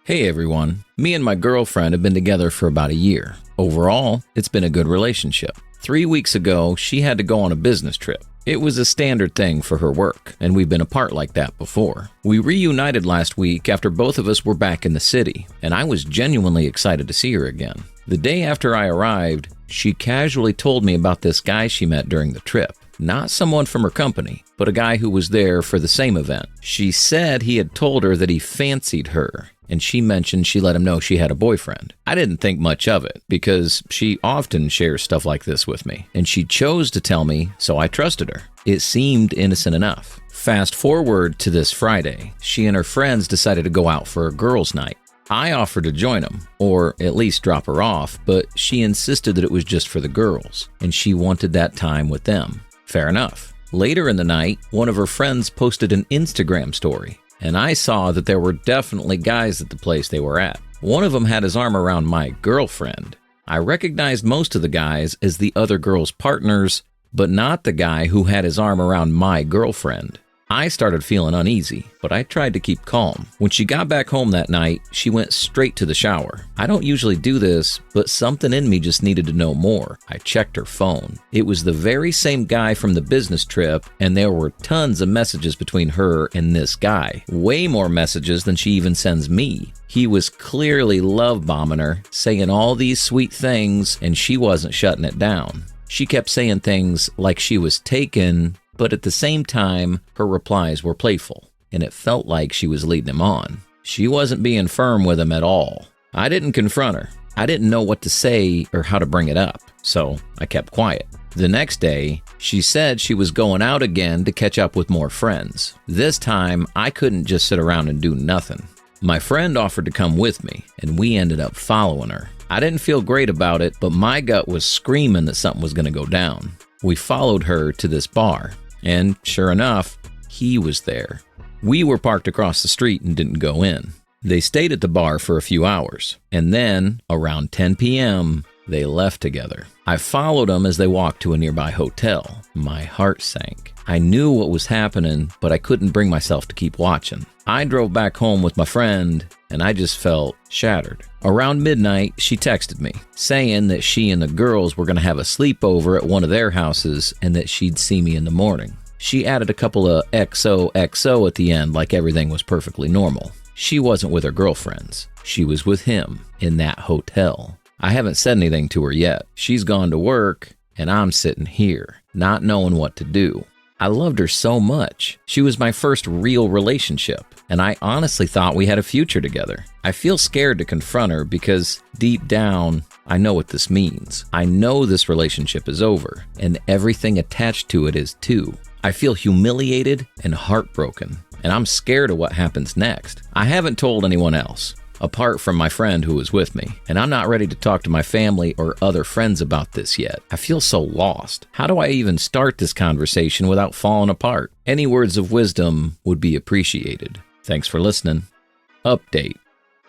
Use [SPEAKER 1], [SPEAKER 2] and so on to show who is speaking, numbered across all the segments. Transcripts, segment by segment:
[SPEAKER 1] Hey everyone, me and my girlfriend have been together for about a year. Overall, it's been a good relationship. 3 weeks ago, she had to go on a business trip. It was a standard thing for her work, and we've been apart like that before. We reunited last week after both of us were back in the city, and I was genuinely excited to see her again. The day after I arrived, she casually told me about this guy she met during the trip. Not someone from her company, but a guy who was there for the same event. She said he had told her that he fancied her, and she mentioned she let him know she had a boyfriend. I didn't think much of it, because she often shares stuff like this with me, and she chose to tell me, so I trusted her. It seemed innocent enough. Fast forward to this Friday, she and her friends decided to go out for a girls' night. I offered to join them, or at least drop her off, but she insisted that it was just for the girls, and she wanted that time with them. Fair enough. Later in the night, one of her friends posted an Instagram story, and I saw that there were definitely guys at the place they were at. One of them had his arm around my girlfriend. I recognized most of the guys as the other girl's partners, but not the guy who had his arm around my girlfriend. I started feeling uneasy, but I tried to keep calm. When she got back home that night, she went straight to the shower. I don't usually do this, but something in me just needed to know more. I checked her phone. It was the very same guy from the business trip, and there were tons of messages between her and this guy. Way more messages than she even sends me. He was clearly love-bombing her, saying all these sweet things, and she wasn't shutting it down. She kept saying things like she was taken, but at the same time, her replies were playful, and it felt like she was leading him on. She wasn't being firm with him at all. I didn't confront her. I didn't know what to say or how to bring it up, so I kept quiet. The next day, she said she was going out again to catch up with more friends. This time, I couldn't just sit around and do nothing. My friend offered to come with me, and we ended up following her. I didn't feel great about it, but my gut was screaming that something was going to go down. We followed her to this bar. And sure enough, he was there. We were parked across the street and didn't go in. They stayed at the bar for a few hours, and then, around 10 p.m., they left together. I followed them as they walked to a nearby hotel. My heart sank. I knew what was happening, but I couldn't bring myself to keep watching. I drove back home with my friend, and I just felt shattered. Around midnight, she texted me, saying that she and the girls were going to have a sleepover at one of their houses and that she'd see me in the morning. She added a couple of XOXO at the end like everything was perfectly normal. She wasn't with her girlfriends. She was with him in that hotel. I haven't said anything to her yet. She's gone to work, and I'm sitting here, not knowing what to do. I loved her so much. She was my first real relationship, and I honestly thought we had a future together. I feel scared to confront her because deep down, I know what this means. I know this relationship is over, and everything attached to it is too. I feel humiliated and heartbroken, and I'm scared of what happens next. I haven't told anyone else, apart from my friend who was with me, and I'm not ready to talk to my family or other friends about this yet. I feel so lost. How do I even start this conversation without falling apart? Any words of wisdom would be appreciated. Thanks for listening. Update.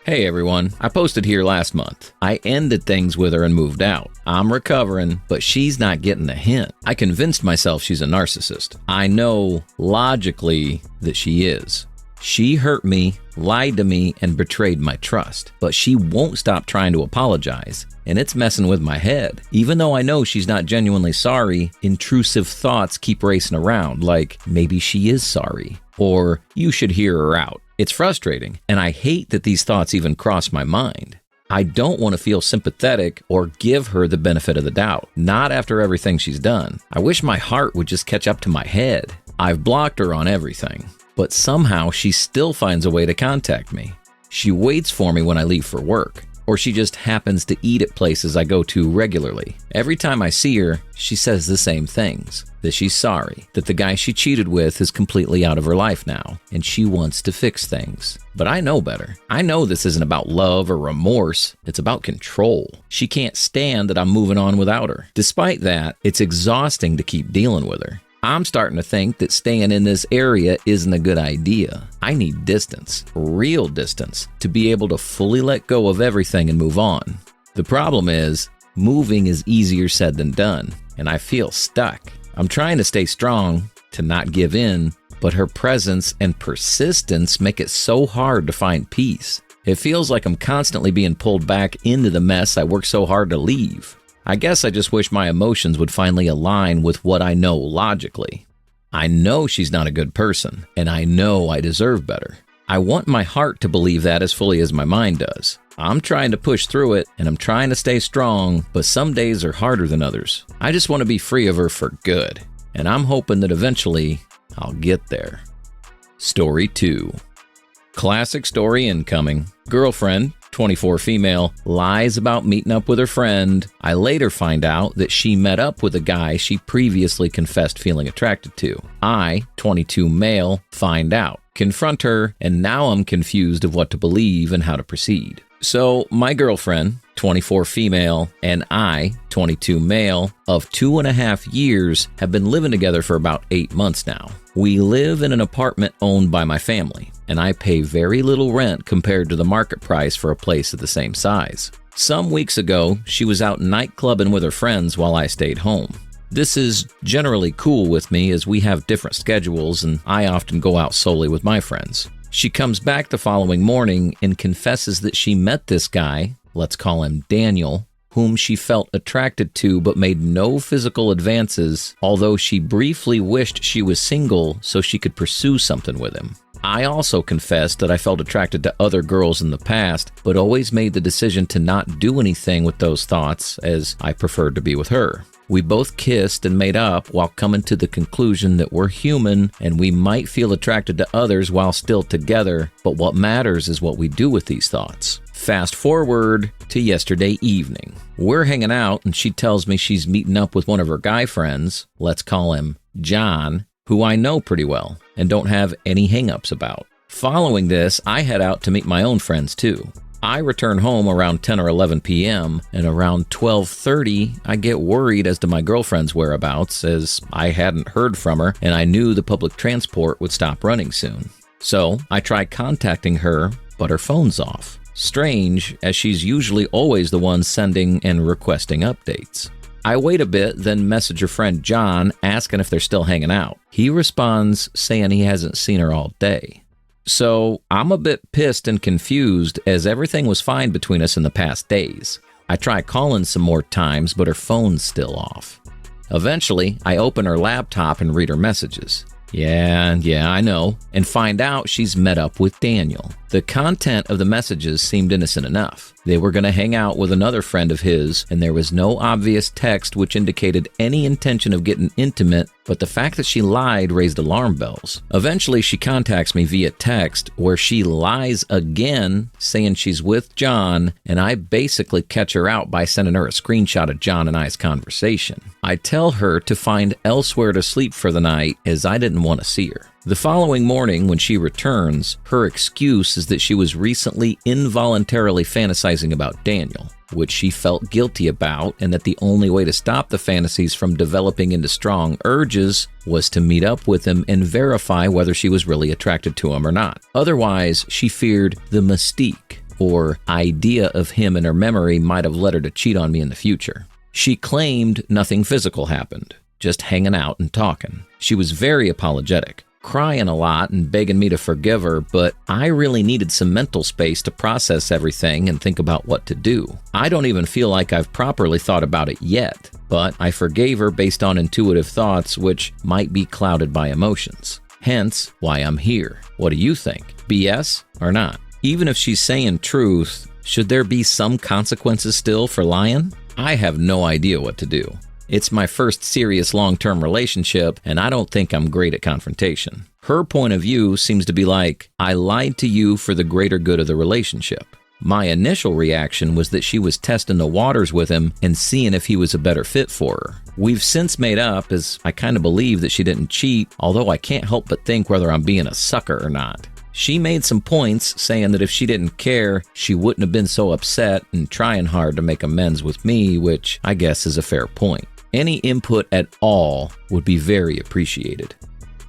[SPEAKER 1] Hey everyone, I posted here last month. I ended things with her and moved out. I'm recovering, but she's not getting the hint. I convinced myself she's a narcissist. I know logically that she is. She hurt me, lied to me, and betrayed my trust. But she won't stop trying to apologize, and it's messing with my head. Even though I know she's not genuinely sorry, intrusive thoughts keep racing around, like maybe she is sorry, or you should hear her out. It's frustrating, and I hate that these thoughts even cross my mind. I don't want to feel sympathetic or give her the benefit of the doubt, not after everything she's done. I wish my heart would just catch up to my head. I've blocked her on everything. But somehow she still finds a way to contact me. She waits for me when I leave for work, or she just happens to eat at places I go to regularly. Every time I see her, she says the same things, that she's sorry, that the guy she cheated with is completely out of her life now, and she wants to fix things. But I know better. I know this isn't about love or remorse, it's about control. She can't stand that I'm moving on without her. Despite that, it's exhausting to keep dealing with her. I'm starting to think that staying in this area isn't a good idea. I need distance, real distance, to be able to fully let go of everything and move on. The problem is, moving is easier said than done, and I feel stuck. I'm trying to stay strong, to not give in, but her presence and persistence make it so hard to find peace. It feels like I'm constantly being pulled back into the mess I worked so hard to leave. I guess I just wish my emotions would finally align with what I know logically. I know she's not a good person, and I know I deserve better. I want my heart to believe that as fully as my mind does. I'm trying to push through it, and I'm trying to stay strong, but some days are harder than others. I just want to be free of her for good, and I'm hoping that eventually I'll get there. Story 2. Classic story incoming. Girlfriend, 24 female, lies about meeting up with her friend. I later find out that she met up with a guy she previously confessed feeling attracted to. I, 22 male, find out, confront her, and now I'm confused of what to believe and how to proceed. So my girlfriend, 24 female, and I, 22 male, of 2.5 years, have been living together for about 8 months now. We live in an apartment owned by my family, and I pay very little rent compared to the market price for a place of the same size. Some weeks ago, she was out nightclubbing with her friends while I stayed home. This is generally cool with me as we have different schedules and I often go out solely with my friends. She comes back the following morning and confesses that she met this guy, let's call him Daniel, whom she felt attracted to but made no physical advances, although she briefly wished she was single so she could pursue something with him. I also confessed that I felt attracted to other girls in the past, but always made the decision to not do anything with those thoughts as I preferred to be with her. We both kissed and made up while coming to the conclusion that we're human and we might feel attracted to others while still together, but what matters is what we do with these thoughts. Fast forward to yesterday evening. We're hanging out and she tells me she's meeting up with one of her guy friends, let's call him John, who I know pretty well and don't have any hang-ups about. Following this, I head out to meet my own friends too. I return home around 10 or 11 p.m., and around 12:30, I get worried as to my girlfriend's whereabouts as I hadn't heard from her and I knew the public transport would stop running soon. So I try contacting her, but her phone's off. Strange, as she's usually always the one sending and requesting updates. I wait a bit, then message her friend John asking if they're still hanging out. He responds saying he hasn't seen her all day. So I'm a bit pissed and confused as everything was fine between us in the past days. I try calling some more times, but her phone's still off. Eventually, I open her laptop and read her messages. Yeah, I know, and find out she's met up with Daniel. The content of the messages seemed innocent enough. They were going to hang out with another friend of his, and there was no obvious text which indicated any intention of getting intimate, but the fact that she lied raised alarm bells. Eventually, she contacts me via text, where she lies again, saying she's with John, and I basically catch her out by sending her a screenshot of John and I's conversation. I tell her to find elsewhere to sleep for the night, as I didn't want to see her. The following morning, when she returns, her excuse is that she was recently involuntarily fantasizing about Daniel, which she felt guilty about, and that the only way to stop the fantasies from developing into strong urges was to meet up with him and verify whether she was really attracted to him or not. Otherwise, she feared the mystique, or idea of him in her memory might have led her to cheat on me in the future. She claimed nothing physical happened, just hanging out and talking. She was very apologetic, crying a lot and begging me to forgive her, but I really needed some mental space to process everything and think about what to do. I don't even feel like I've properly thought about it yet, but I forgave her based on intuitive thoughts which might be clouded by emotions. Hence, why I'm here. What do you think? BS or not? Even if she's saying truth, should there be some consequences still for lying? I have no idea what to do. It's my first serious long-term relationship, and I don't think I'm great at confrontation. Her point of view seems to be like, I lied to you for the greater good of the relationship. My initial reaction was that she was testing the waters with him and seeing if he was a better fit for her. We've since made up, as I kind of believe that she didn't cheat, although I can't help but think whether I'm being a sucker or not. She made some points saying that if she didn't care, she wouldn't have been so upset and trying hard to make amends with me, which I guess is a fair point. Any input at all would be very appreciated.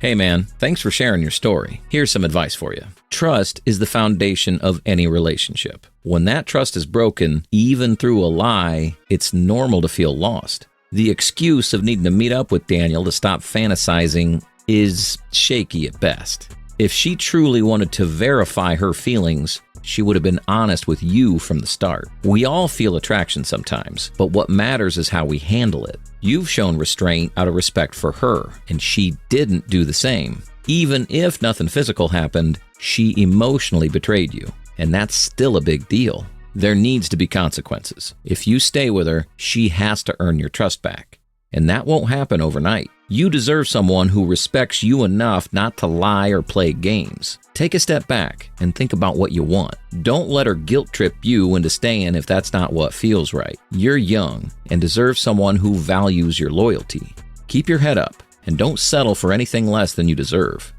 [SPEAKER 1] Hey man, thanks for sharing your story. Here's some advice for you. Trust is the foundation of any relationship. When that trust is broken, even through a lie, it's normal to feel lost. The excuse of needing to meet up with Daniel to stop fantasizing is shaky at best. If she truly wanted to verify her feelings, She would have been honest with you from the start. We all feel attraction sometimes, but what matters is how we handle it. You've shown restraint out of respect for her, and she didn't do the same. Even if nothing physical happened, she emotionally betrayed you, and that's still a big deal. There needs to be consequences. If you stay with her, she has to earn your trust back, and that won't happen overnight. You deserve someone who respects you enough not to lie or play games. Take a step back and think about what you want. Don't let her guilt trip you into staying if that's not what feels right. You're young and deserve someone who values your loyalty. Keep your head up and don't settle for anything less than you deserve.